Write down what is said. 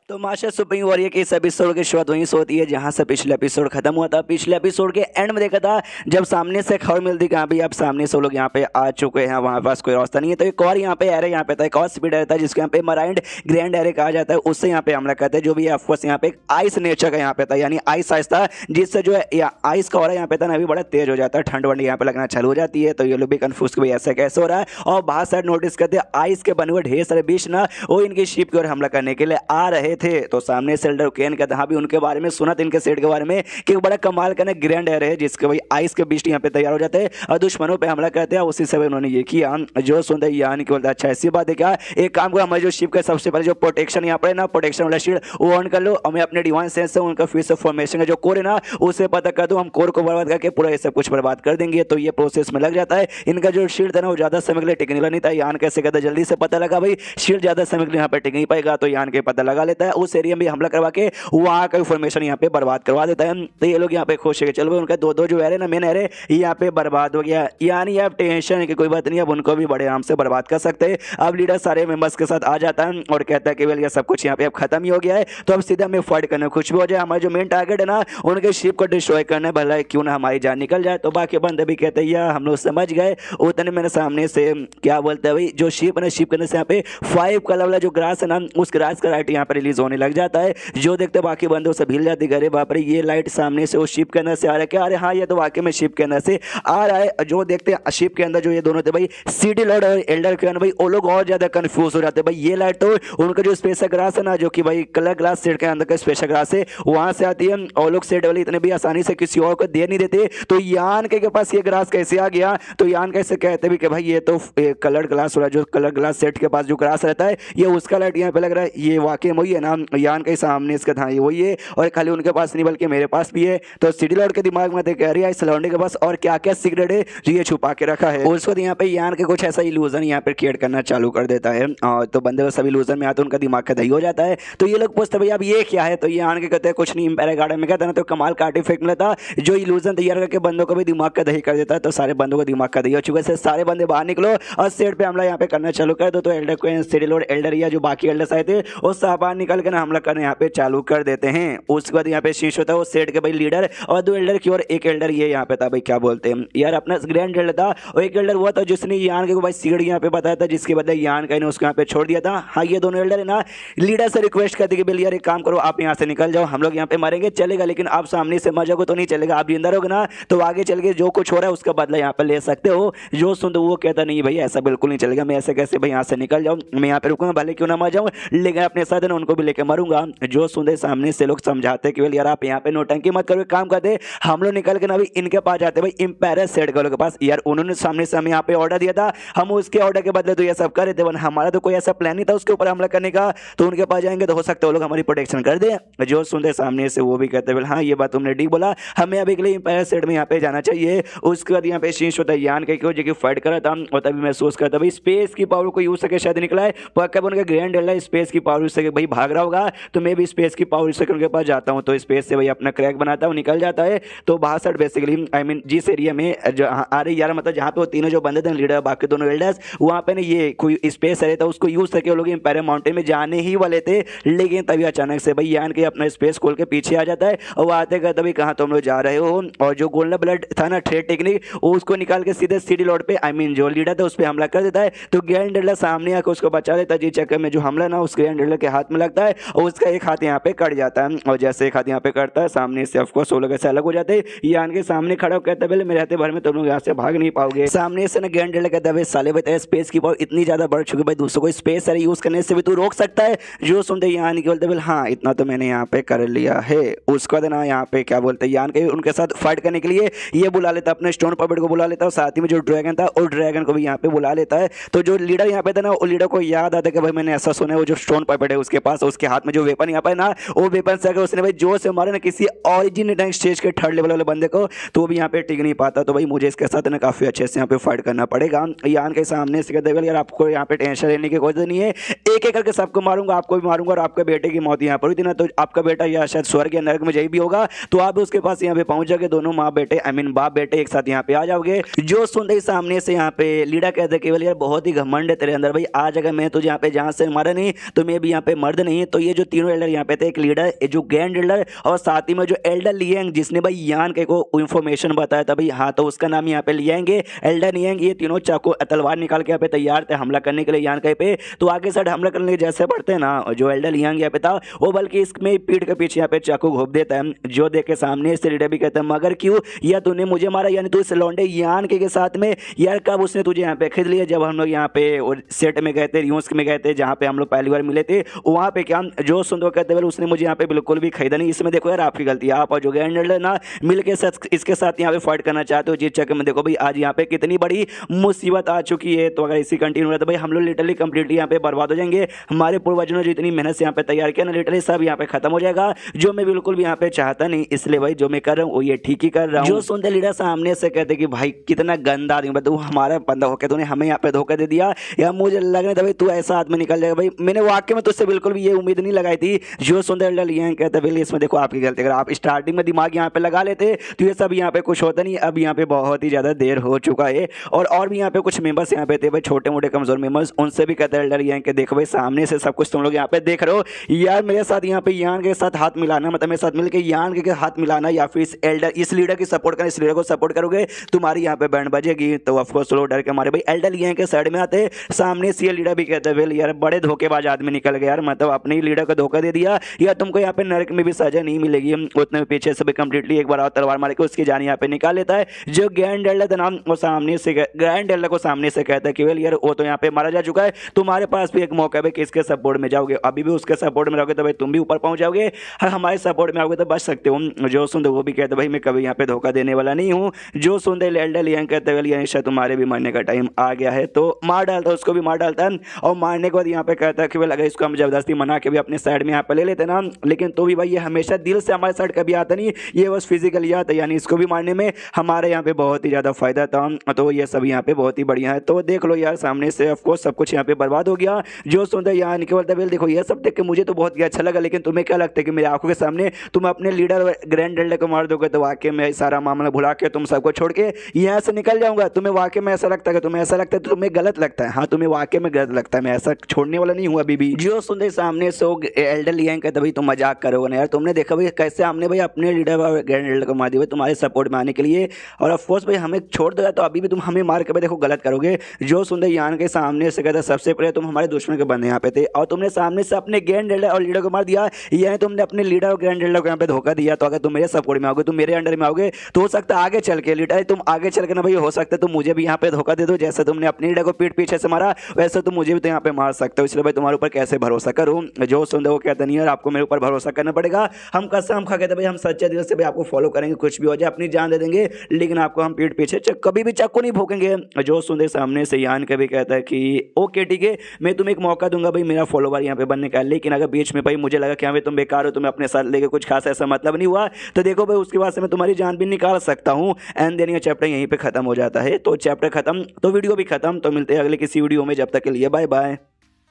तो master supreme warrior के इस एपिसोड की शुरुआत वहीं से होती है जहां से पिछले एपिसोड खत्म हुआ था। पिछले एपिसोड के एंड में देखा था जब सामने से खबर मिलती कि हाँ भाई अब सामने से लोग यहाँ पे आ चुके हैं, वहां पास कोई रास्ता नहीं है। तो एक और यहाँ पे एरे यहाँ पे था, एक और स्पीड रहता है जिसको यहाँ पे मराइंड ग्रैंड एरे कहा जाता है, उससे यहाँ पे हमला करते हैं। जो भी ऑफकोर्स यहाँ पे आइस नेचर का यहाँ पे था, यानी आइस साइज था जिससे जो है आइस का हो रहा है यहाँ पे था ना अभी बड़ा तेज हो जाता है, ठंड वंड यहाँ पे लगना चालू हो जाती है। तो ये लोग भी कंफ्यूज कि भाई ऐसा कैसे हो रहा है। और बाहर साइड नोटिस करते आइस के बने हुए ढेर सारे बीच ना वो इनकी शिप की ओर हमला करने के लिए आ रहे थे। तो सामने सेल्डर केन कहते हैं हाँ भी उनके बारे में सुना था, इनके सेट के बारे में कि बड़ा कमाल का ना ग्रैंड एयर है जिसके भाई आइस के बीच यहाँ पे तैयार हो जाते हैं और दुश्मनों पे हमला करते हैं। उसी समय उन्होंने ये किया जो सुनते यानी कि बोलता अच्छा ऐसी बात है क्या, एक काम करो हमारे जो शिप का सबसे पहले जो प्रोटेक्शन यहाँ पर है ना, प्रोटेक्शन वाला शील्ड वो ऑन कर लो और मैं अपने डिवाइन सेंस से उनका फिर से फॉर्मेशन का जो कोर है ना उसे पता कर दूं, हम कोर को बर्बाद करके पूरा ये सब कुछ बर्बाद कर देंगे। तो ये प्रोसेस में लग जाता है। इनका जो शील्ड था ना वो ज्यादा समय के लिए टिकने वाला नहीं था। यान कैसे कहता जल्दी से पता लगा भाई शील्ड ज्यादा समय के लिए यहाँ पे टिक नहीं पाएगा, तो यान के पता लगा लेता है, उस एरिया में हमला करवा के वहां का फॉर्मेशन यहाँ पे बर्बाद करवा देता है। तो ये लोग यहाँ पे खुश है चलो उनका दो जो एरे ना मेन एरे यहाँ पे बर्बाद हो गया, यानी अब टेंशन है कि कोई बात नहीं, अब उनको भी बड़े आराम से बर्बाद कर सकते हैं। अब लीडर सारे मेंबर्स के साथ आ जाता है और कहता है कि वेल ये सब कुछ यहाँ पे अब खत्म ही हो गया है, तो अब सीधा हमें फाइट करने कुछ भी हो जाए, हमारा जो मेन टारगेट है ना उनके शिप को डिस्ट्रॉय करना, भला क्यों ना हमारी जान निकल जाए। तो बाकी बंदे भी कहते हैं यार हम लोग समझ गए। उतने मेरे सामने से क्या बोलते हैं भाई जो शिप है ना, शिप करने से यहाँ पे 5 कलर वाला जो ग्रास है ना उस ग्रास का लाइट यहाँ पे रिलीज होने लग जाता है। जो देखते बाकी बंदे उसे भील जाती अरे बाप रे ये लाइट सामने से वो शिप के अंदर से आ रहा है क्या, अरे हाँ ये तो वाकई में शिप के अंदर से आ रहा है। जो देखते हैं शिप के अंदर जो ये दोनों थे भाई सिटी लॉर्ड और एल्डर के भाई वो लोग और ज्यादा कंफ्यूज हो जाते हैं। भाई ये लाइट तो उनका जो स्पेशल ग्रास है ना जो कि भाई कलर ग्लास सेट के अंदर का स्पेशल ग्रास है वहां से आती है, और लोग सेट वाले इतने भी आसानी से किसी और को दे नहीं देते। तो यान के पास ये ग्रास कैसे आ गया, तो यान कैसे कहते भी कि भाई ये तो कलर ग्लास वाला जो कलर ग्लास सेट के पास जो ग्रास रहता है ये उसका लाइट यहाँ पे लग रहा है, ये वाकई वही है ना यान के सामने इसका था ये वही है, और खाली उनके पास नहीं बल्कि मेरे पास भी है। तो सिटी लॉर्ड के दिमाग में कह रही है इस लौंडे के पास और क्या क्या सीक्रेट है जो ये छुपा के रखा है। उसको यहाँ पे यान के कुछ ऐसा इल्यूजन यहाँ पे क्रिएट करना चालू कर देता है और तो बंदे सब इल्यूजन में आते उनका दिमाग का दही हो जाता है। तो ये लोग पूछते भाई अब ये क्या है, तो ये यान के कहते हैं कुछ नहीं एम्पायर गार्डन में कहता है ना तो कमाल का आर्टिफैक्ट मिला था जो इल्यूजन तैयार करके बंदों को भी दिमाग का दही कर देता है। तो सारे बंदों को दिमाग का दही हो चुका है, सारे बंदे बाहर निकलो और सेट पे हमला यहाँ पे करना चालू कर दो। तो एल्डर को सिटी लॉर्ड एल्डर या जो बाकी एल्डर्स आए थे वो सब बाहर निकल के ना हमला करना यहाँ पे चालू कर देते हैं। उसके बाद यहाँ पे शीश होता है वो सेट के भाई लीडर और 2 एल्डर की और एक एल्डर ये यहाँ पे था भाई क्या बोलते हैं यार अपना ग्रैंड एल्डर था और एक एल्डर हुआ था जिसने यान के को भाई सीढ़ी यहाँ पे बताया था जिसके बदले यान का ने उसको यहाँ पे छोड़ दिया था। हाँ ये दोनों एल्डर है ना लीडर से रिक्वेस्ट करते कि बिल यार एक काम करो आप यहाँ से निकल जाओ, हम लोग यहाँ पे मारेंगे चलेगा लेकिन आप सामने से मर जाओगे तो नहीं चलेगा, आप जिंदा रहोगे ना तो आगे चल के जो कुछ हो रहा है उसका बदला यहाँ पे ले सकते हो। जो सुन तो वो कहता नहीं भाई ऐसा बिल्कुल नहीं चलेगा, मैं ऐसे कैसे भाई यहाँ से निकल जाऊँ, मैं यहाँ पे रुकूंगा भले क्यों ना मर जाऊँ लेकिन अपने साथ है ना उनको भी लेकर मरूंगा। जो सुनते सामने से लोग समझाते कि यार आप यहाँ पे नोटंकी मत करो, काम करते हम लोग निकल के ना भाई इनके पास जाते भाई इंपेरियल सेट वालों के पास। यार उन्होंने सामने से हमें यहाँ पे ऑर्डर दिया था, हम उसके ऑर्डर के बदले तो ये सब कर रहे थे, वरना हमारा तो कोई ऐसा प्लान नहीं था उसके ऊपर हमला करने का। तो उनके पास जाएंगे तो हो सकता है वो लोग हमारी प्रोटेक्शन कर दे। जो सुनते सामने से वो भी कहते हैं हाँ ये बात तुमने ठीक बोला, हमें अभी के लिए इंपेरियल सेट में यहाँ पे जाना चाहिए। उसके बाद यहाँ पे शीश होता है यान के जो कि फाइट कर रहा था और तभी महसूस करता भाई स्पेस की पावर को यूज करके शायद निकला है, पर कब उनका ग्रैंड एल्डर स्पेस की पावर यूज करके भाई भाग रहा होगा तो मैं भी स्पेस की पावर यूज करके उनके पास जाता हूँ। तो स्पेस से भाई अपना क्रैक बनाता हूँ निकल जाता है। तो बाहर साइड बेसिकली आई मीन जिस एरिया में आ रही यार मतलब जहाँ पे वो तीनों जो बंदे थे लीडर बाकी दोनों एल्डर्स वहाँ पे ना ये कोई स्पेस एरिया था उसको यूज करके वो लोग इंपेरियल माउंटेन में जाने ही वाले थे, लेकिन तभी अचानक से भाई यान के अपना स्पेस खोल के पीछे आ जाता है और वो आते कहते भाई कहाँ तुम लोग जा रहे हो। और जो गोल्डन ब्लड था ना ट्रेड टेक्निक उसको निकाल के सीधे सिटी लॉर्ड पे आई मीन जो लीडर था उस पर हमला कर देता है। तो ग्रैंड एल्डर सामने आकर उसको बचा देता है, जिस चक्कर में जो हमला ना उस ग्रैंड एल्डर के हाथ में लगता है और उसका एक हाथ यहाँ पे कट जाता है। और जैसे एक हाथ यहाँ पे कटता है सामने से ऑफकोर्स वो लोग ऐसे अलग हो जाते हैं। यान के सामने खड़ा कहता है मेरे रहते भर में तुम लोग यहाँ से भाग नहीं पाओगे। सामने से ना ग्रैंड एल्डर कहता है साले बताए स्पेस की पावर इतनी ज्यादा बढ़ चुकी है भाई दूसरों को स्पेस एरिया यूज करने से भी तू रोक सकता है। जो सुनते यान के बोलते हाँ इतना तो मैंने यहाँ पे कर लिया है। उसके बाद ना यहाँ पे क्या बोलते यान के उनके साथ फाइट करने के लिए ये बुला लेता अपने स्टोन पपेट को बुला लेता और साथ ही में जो ड्रैगन था और ड्रैगन को भी यहाँ पे बुला लेता है। तो जो लीडर यहाँ पे था ना वो लीडर को याद आता है कि भाई मैंने ऐसा सुना है वो जो स्टोन पपेट है उसके पास उसके हाथ में जो वेपन यहाँ पे ना वो वेपन से अगर उसने भाई जोर से मारे ना किसी ऑरिजिन रैंक स्टेज के 3rd लेवल वाले बंदे को तो वो भी यहाँ पे टिक नहीं पाता। तो भाई मुझे इसके साथ ना काफी अच्छे से यहाँ पे फाइट करना पड़ेगा। यान के सामने से कहते यार आपको यहाँ पे टेंशन लेने की कोई जरूरत नहीं है, एक एक करके सबको मारूंगा, आपको भी मारूंगा और आपके बेटे की मौत यहाँ पर हुई थी ना तो आपका बेटा या शायद स्वर्ग या नरक में जही भी होगा तो आप उसके पास यहाँ पे पहुंच जाओगे, दोनों माँ बेटे आई मीन बाप बेटे एक साथ यहाँ पे आ जाओगे। जो सुनते ही सामने से यहाँ पे लीडर कहते केवल यार बहुत ही घमंड है तेरे अंदर भाई, आज अगर मैं तुझे यहाँ पे जहाँ से मारा नहीं तो मैं भी यहाँ पे मर्द नहीं नहीं। तो ये जो तीनों एल्डर यहाँ पे थे, एक लीडर, जो ग्रैंड एल्डर, और साथ ही में जो एल्डर लियांग जिसने भाई यान के को इन्फॉर्मेशन बताया था भाई, हाँ तो उसका नाम यहाँ पे लियांग है, एल्डर लियांग। ये तीनों चाकू तलवार निकाल के यहाँ पे तैयार थे हमला करने के लिए यान के पे। तो आगे साइड हमला करने के जैसे बढ़ते हैं ना, जो एल्डर लियांग यहाँ पे था वो बल्कि इसमें पीठ के पीछे यहाँ पे चाकू घोप देता है, जो देख के सामने से लीडर भी कहता है मगर क्यों, या तूने मुझे मारा, यानी तू इस लौंडे यान के साथ में यार कब उसने तुझे यहाँ पे खरीद लिया। जब हम लोग यहाँ पे सेट में गए थे, रियोस्क में गए थे, जहाँ पे हम लोग पहली बार मिले थे, वहाँ पे क्या जो सुंदर कहते हैं उसने मुझे यहाँ पे बिल्कुल भी खरीदा नहीं। इसमें देखो यार आपकी गलती है, आप और जो ग्रैंड एल्डर ना मिल के इसके साथ यहाँ पे फाइट करना चाहते हो। जीत चक्कर में देखो भाई आज यहाँ पे कितनी बड़ी मुसीबत आ चुकी है। तो अगर इसी कंटिन्यू रहा तो भाई हम लोग लिटरली कंप्लीटली यहाँ पे बर्बाद हो जाएंगे। हमारे पूर्वजों ने जो इतनी मेहनत से यहाँ पे तैयार किया ना, लिटरली सब यहाँ पे खत्म हो जाएगा, जो मैं बिल्कुल भी यहाँ पे चाहता नहीं। इसलिए भाई जो मैं कर रहा हूँ वो ये ठीक ही कर रहा हूँ। जो सुनते लीडर सामने से कहते कि भाई कितना गंदा आदमी, तू हमारा बंदा होकर तूने हमें यहाँ पे धोखा दे दिया, या मुझे लगने था भाई तू ऐसा आदमी निकल जाएगा। भाई मैंने वाकई में तुझसे बिल्कुल भी ये उम्मीद नहीं लगाई थी। जो सुंदर एल्डर लियांग कहते भाई इसमें देखो आपकी गलती, अगर आप स्टार्टिंग में दिमाग यहाँ पे लगा लेते तो ये सब यहाँ पे कुछ होता नहीं। अब यहाँ पे बहुत ही ज्यादा देर हो चुका है। और भी यहाँ पे कुछ मेंबर्स यहाँ पे थे भाई, छोटे मोटे कमजोर मेंबर्स, उनसे भी कहते एल्डर लियांग के देखो भाई सामने से सब कुछ तुम लोग यहाँ पे देख रहे हो यार, मेरे साथ यहाँ पे यान के साथ हाथ मिलाना, मतलब मेरे साथ मिलकर यान के हाथ मिलाना, या फिर इस लीडर की सपोर्ट करना, इस लीडर को सपोर्ट करोगे तुम्हारी यहाँ पे बैंड बजेगी। तो ऑफकोर्स लोग डर के हमारे भाई एल्डर लियांग के साइड में आते, सामने से लीडर भी कहते हैं यार बड़े धोखेबाज आदमी निकल गए यार, मतलब अपने ही लीडर को धोखा दे दिया, या तुमको यहाँ पे नरक में भी सजा नहीं मिलेगी। उतने पीछे से भी कंप्लीटली एक बार और तलवार मार के उसकी जान यहाँ पे निकाल लेता है। जो ग्रैंड एल्डर था नाम, वो सामने से ग्रैंड एल्डर को सामने से कहता है कि वेल यार वो तो यहाँ पे मारा जा चुका है, तुम्हारे पास भी एक मौका है कि इसके सपोर्ट में जाओगे, अभी भी उसके सपोर्ट में रहोगे तो भाई तुम भी ऊपर पहुंच जाओगे, हमारे सपोर्ट में आओगे तो बच सकते हो। जो सुंदर वो भी कहते भाई मैं कभी यहाँ पे धोखा देने वाला नहीं हूँ। जो सुंदर एल्डर लियांग कहते वेल यार तुम्हारे भी मरने का टाइम आ गया है, तो मार डालता, उसको भी मार डालता है। और मारने के बाद यहाँ पे कहता है कि वेल अगर इसको हम जबरदस्ती मना के भी अपने साइड में यहाँ पे ले लेते ना, लेकिन तो भी भाई ये हमेशा दिल से हमारे साइड कभी आता नहीं, ये बस फिजिकली आता है, यानी इसको भी मारने में हमारे यहाँ पे बहुत ही ज़्यादा फायदा था। तो ये सब यहाँ पे बहुत ही बढ़िया है। तो देख लो यार सामने से ऑफकोर्स सब कुछ यहाँ पे बर्बाद हो गया। जो सुंदर यहाँ निकल वेल देखो ये सब देख के मुझे तो बहुत ही अच्छा लगा, लेकिन तुम्हें क्या लगता है कि मेरी आंखों के सामने तुम अपने लीडर ग्रैंड एल्डर को मार दोगे तो वाकई में सारा मामला भुला के तुम सबको छोड़ के यहाँ से निकल जाऊंगा? तुम्हें वाकई में ऐसा लगता है? तुम्हें ऐसा लगता है तो तुम्हें गलत लगता है। हाँ तुम्हें वाकई में गलत लगता है, मैं ऐसा छोड़ने वाला नहीं हूँ अभी भी। जो सुंदर सामने से एल्डर लियांग कहते भाई तुम मजाक करोगे ना यार, तुमने देखा भाई कैसे हमने भाई अपने लीडर और ग्रैंड एल्डर को मार दिया तुम्हारे सपोर्ट में आने के लिए, और ऑफकोर्स भाई हमें छोड़ दोगे तो अभी भी तुम हमें मार के भाई देखो गलत करोगे। जो सुंदर यान के सामने से कहता सबसे पहले तुम हमारे दुश्मन के बंदे यहाँ पे थे, और तुमने सामने से अपने ग्रैंड एल्डर और लीडर को मार दिया, यानी तुमने अपने लीडर और ग्रैंड एल्डर को यहाँ पे धोखा दिया। तो अगर तुम मेरे सपोर्ट में आओगे, तुम मेरे अंडर में आओगे, तो हो सकता है आगे चल के लीडर तुम आगे चल के ना भाई हो सकता है तुम मुझे भी यहाँ पे धोखा दे दो, जैसे तुमने अपने लीडर को पीठ पीछे से मारा वैसे तुम मुझे भी तो यहाँ पे मार सकते हो। इसलिए भाई तुम्हारे ऊपर कैसे भरोसा करूँ? जो सुंदर वो कहते नहीं यार आपको मेरे ऊपर भरोसा करना पड़ेगा, हम कसम खा के भाई हम सच्चे दिल से भाई आपको फॉलो करेंगे, कुछ भी हो जाए अपनी जान दे देंगे, लेकिन आपको हम पीठ पीछे कभी भी चाकू नहीं भोंकेंगे। जो सुंदर सामने से यान के भी कहता है कि ओके ठीक है मैं तुम्हें एक मौका दूंगा भाई मेरा फॉलोवर यहाँ पे बनने का, लेकिन अगर बीच में भाई मुझे लगा कि भाई तुम बेकार हो, तुम्हें अपने साथ लेके कुछ खास ऐसा मतलब नहीं हुआ, तो देखो भाई उसके बाद से मैं तुम्हारी जान भी निकाल सकता हूँ। एंड देन ये चैप्टर यहीं पे खत्म हो जाता है। तो चैप्टर खत्म तो वीडियो भी खत्म। तो मिलते हैं अगले किसी वीडियो में, जब तक के लिए बाय बाय।